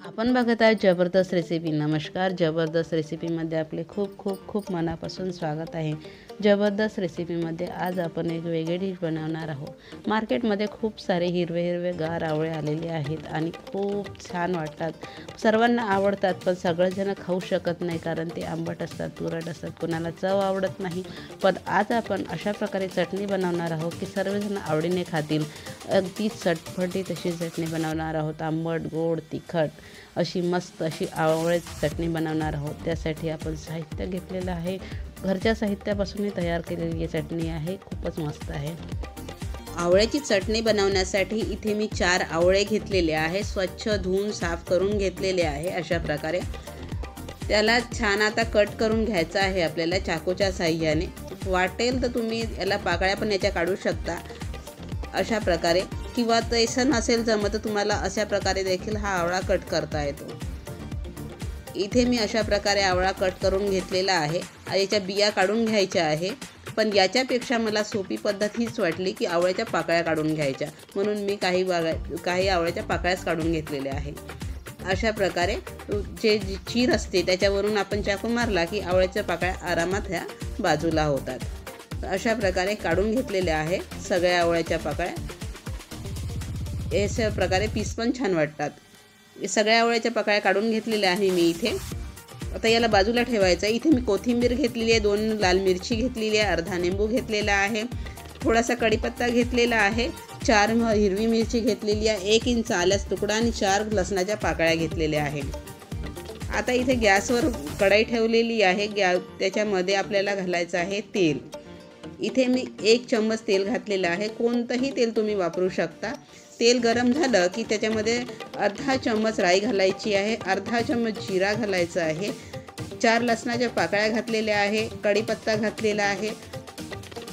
आपण बघत आहे जबरदस्त रेसिपी। नमस्कार, जबरदस्त रेसिपीमध्ये आपले खूप खूप खूप मनापासून स्वागत आहे। जबरदस्त रेसिपीमध्ये आज आपण एक वेगळी डिश बनवणार आहोत। मार्केटमध्ये खूप सारे हिरवे हिरवे गार आवळे आलेले आहेत आणि खूप छान वाटतात, सर्वांना आवडतात, पण सगळेजण खाऊ शकत नाही कारण ते आंबट असतात, तुरट असतात, कोणाला चव आवडत नाही। पण आज आपण अशा प्रकारे चटणी बनवणार आहोत की सर्वजण आवडीने खातील। अगदी चटपटीत अशी चटणी बनवणार आहोत। आंबट, गोड, तिखट अशी मस्त अशी आवळ्याची चटणी बनवणार आहोत। त्यासाठी आपण साहित्य घेतलेलं आहे, घरच्या साहित्यापासून तयार केलेली चटणी आहे, खूपच मस्त आहे। आवळ्याची चटणी बनवण्यासाठी इथे मी 4 आवळे घेतलेले आहे, स्वच्छ धुवून साफ करून घेतलेले आहे। अशा प्रकारे त्याला छान आता कट करून घ्यायचा आहे आपल्याला चाकूच्या साहाय्याने। वाटेल तर तुम्ही याला पाकळ्या पण याच्या काढू शकता अशा प्रकारे, किंवा तसं नसेल जमत तर तुम्हाला अशा प्रकारे देखील हा आवळा कट करता येतो। इथे मी अशा प्रकारे आवळा कट करून घेतलेला आहे। याच्या बिया काढून घ्यायच्या आहे, पण याच्यापेक्षा मला सोपी पद्धत हीच वाटली की आवळ्याच्या पाकळ्या काढून घ्यायच्या, म्हणून मी काही आवळ्याच्या पाकळ्याच काढून घेतलेल्या आहे। अशा प्रकारे जे चीर असते त्याच्यावरून आपण चाकू मारला की आवळ्याच्या पाकळ्या आरामात ह्या बाजूला होतात। अशा प्रकारे काढून घेतलेल्या आहे सगळ्या आवळ्याच्या पाकळ्या। अशा प्रकारे पीस पण छान वाटतात। सगळ्या आवळ्याच्या पाकळ्या काढून घेतलेल्या आहे मी इथे। आता याला बाजूला ठेवायचं आहे। इथे मी कोथिंबीर घेतलेली आहे, 2 लाल मिरची घेतलेली आहे, अर्धा निंबू घेतलेला आहे, थोडासा कढीपत्ता घेतलेला आहे, 4 हिरवी मिरची घेतलेली आहे, 1 इंच आल्याचा तुकडा आणि 4 लसणाच्या पाकळ्या घेतलेल्या आहे। आता इथे गॅसवर कढई ठेवलेली आहे, त्याच्यामध्ये आपल्याला घालायचं आहे तेल। इथे मी 1 चम्मच तेल घातलेलं आहे, कोणतंही तेल तुम्ही वापरू शकता। तेल गरम झालं की त्याच्यामध्ये अर्धा चम्मच राई घालायची आहे, अर्धा चम्मच जिरा घालायचा आहे, 4 लसणाच्या पाकळ्या घातलेल्या आहे, कढीपत्ता घातलेला आहे,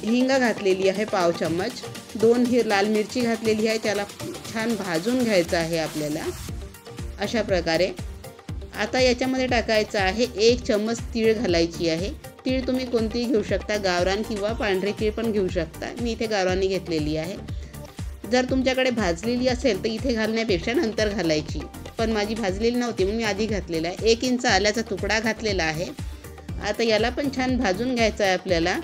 हिंग घातलेली आहे पाव चम्मच, 2 लाल मिरची घातलेली आहे, त्याला छान भाजून घ्यायचं आहे आपल्याला अशा प्रकारे। आता याच्यामध्ये टाकायचं आहे 1 चम्मच तीळ घालायची आहे। तीळ तुम्ही कोणतीही घेऊ शकता, गावरान किंवा पांढरी तीळ पण घेऊ शकता। मी इथे गावरानी घेतलेली आहे। जर तुमच्याकडे भाजलेली असेल तर इथे घालण्यापेक्षा नंतर घालायची, पण माझी भाजलेली नव्हती म्हणून मी आधी घातलेला आहे। 1 इंच आल्याचा तुकडा घातलेला आहे। आता याला पण छान भाजून घ्यायचं आहे आपल्याला।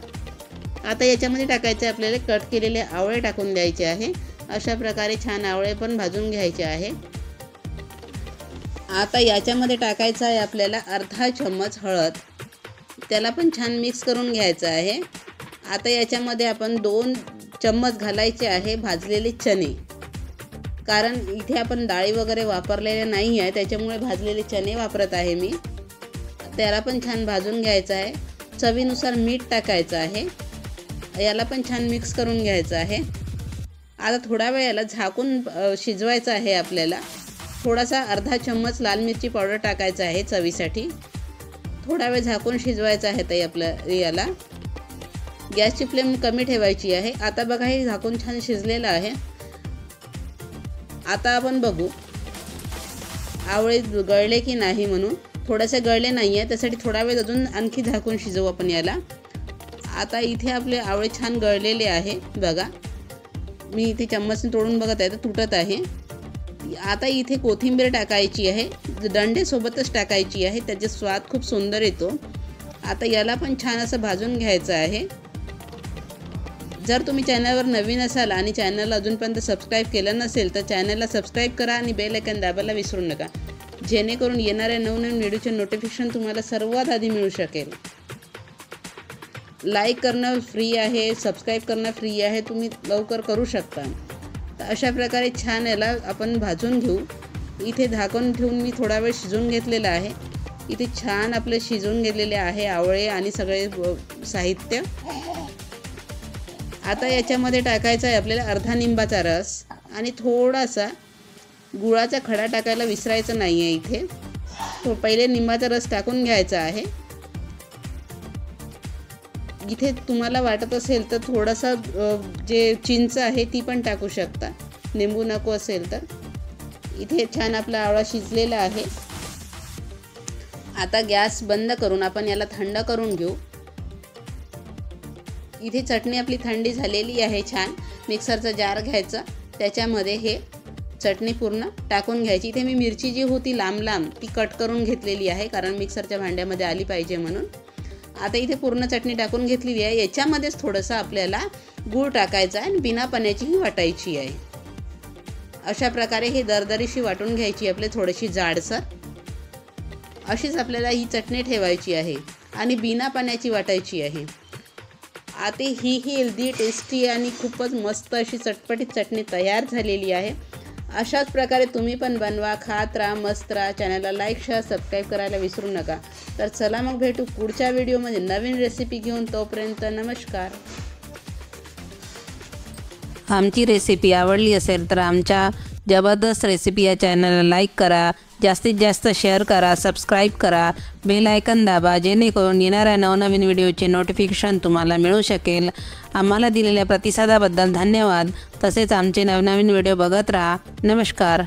आता याच्यामध्ये टाकायचे आपल्याला कट केलेले आवळे टाकून द्यायचे आहे। अशा प्रकारे छान आवळे पण भाजून घ्यायचे आहे। आता याच्यामध्ये टाकायचं आहे आपल्याला अर्धा चम्मच हळद, त्याला पण छान मिक्स करून घ्यायचं आहे। आता याच्यामध्ये आपण 2 चम्मच घालायचे आहे भाजलेले चणे, कारण इथे आपण डाळी वगैरे वापरलेल्या नाही आहे, त्याच्यामुळे भाजलेले चणे वापरत आहे मी। त्याला पण छान भाजून घ्यायचं आहे। चवीनुसार मीठ टाकायचं आहे, याला पण छान मिक्स करून घ्यायचं आहे। आता थोडा वेळ याला झाकून शिजवायचं आहे आपल्याला। थोडासा अर्धा चम्मच लाल मिरची पावडर टाकायचं आहे चवीसाठी। थोडा वेळ झाकून शिजवायचं आहे ताई आपल्या याला। गॅसची फ्लेम कमी ठेवायची आहे। आता बघा हे झाकून छान शिजलेलं आहे। आता आपण बघू आवळे गळले की नाही म्हणून। थोडेसे गळले नाही आहे, त्यासाठी थोडा वेळ अजून आणखी झाकून शिजवू आपण याला। आता इथे आपले आवळे छान गळलेले आहे बघा, मी इथे चम्मचने तोडून बघत आहे तर तुटत आहे। आता इथे कोथिंबीर टाकायची आहे, दंडेसोबतच टाकायची आहे, त्याचा स्वाद खूप सुंदर येतो। आता याला पण छान असं भाजून घ्यायचं आहे। जर तुम्ही चॅनलवर नवीन असाल आणि चॅनलला अजूनपर्यंत सबस्क्राईब केलं नसेल तर चॅनलला सबस्क्राईब करा आणि बेल आयकॉन दाबायला विसरू नका, जेणेकरून येणाऱ्या नवनवीन व्हिडिओचे नोटिफिकेशन तुम्हाला सर्वात आधी मिळू शकेल। लाईक करणं फ्री आहे, सबस्क्राईब करणं फ्री आहे, तुम्ही लवकर करू शकता। तर अशा प्रकारे छान याला आपण भाजून घेऊ। इथे झाकून ठेवून मी थोडा वेळ शिजवून घेतलेला आहे। इथे छान आपले शिजवून गेलेले आहे आवळे आणि सगळे साहित्य। आता याच्यामध्ये टाकायचा आहे आपल्याला अर्धा निंबाचा रस आणि थोडासा गुळाचा खडा टाकायला विसरायचं नाही आहे इथे। तो पहिले निंबाचा रस टाकून घ्यायचा आहे। इथे तुम्हाला वाटत असेल तर थोडासा जे चिंच आहे ती पण टाकू शकता, निंबू नको असेल तर। इथे छान आपला आवळा शिजलेला आहे। आता गॅस बंद करून आपण याला थंड करून घेऊ। इथे चटणी आपली थंडी झालेली आहे छान। मिक्सरचा जार घ्यायचा, त्याच्यामध्ये हे चटणी पूर्ण टाकून घ्यायची। इथे मी मिरची जी होती लांब लांब ती कट करून घेतलेली आहे, कारण मिक्सरच्या भांड्यामध्ये आली पाहिजे म्हणून। आता इथे पूर्ण चटणी टाकून घेतलेली आहे। याच्यामध्येच थोडंसं आपल्याला गूळ टाकायचा आहे आणि बिना पाण्याचीही वाटायची आहे। अशा प्रकारे हे दरदरीशी वाटून घ्यायची आपले थोडीशी जाडसर। अशीच आपल्याला ही चटणी ठेवायची आहे आणि बिना पाण्याची वाटायची आहे। आता ही हेल्दी, टेस्टी आणि खूपच मस्त अशी चटपटीत चटणी तयार झालेली आहे। अशाच प्रकारे तुम्ही पण बनवा, खात राहा, मस्त राहा। चॅनलला लाईक, शेअर, सबस्क्राईब करायला विसरू नका। तर चला मग भेटू पुढच्या व्हिडिओमध्ये नवीन रेसिपी घेऊन। तोपर्यंत नमस्कार। आमची रेसिपी आवडली असेल तर आमच्या जबरदस्त रेसिपी या चॅनलला लाईक करा, जास्तीत जास्त शेअर करा, सबस्क्राईब करा, बेल आयकन दाबा, जेणेकरून येणाऱ्या नवनवीन व्हिडिओचे नोटिफिकेशन तुम्हाला मिळू शकेल। आम्हाला दिलेल्या प्रतिसादाबद्दल धन्यवाद। तसेच आमचे नवनवीन व्हिडिओ बघत राहा। नमस्कार।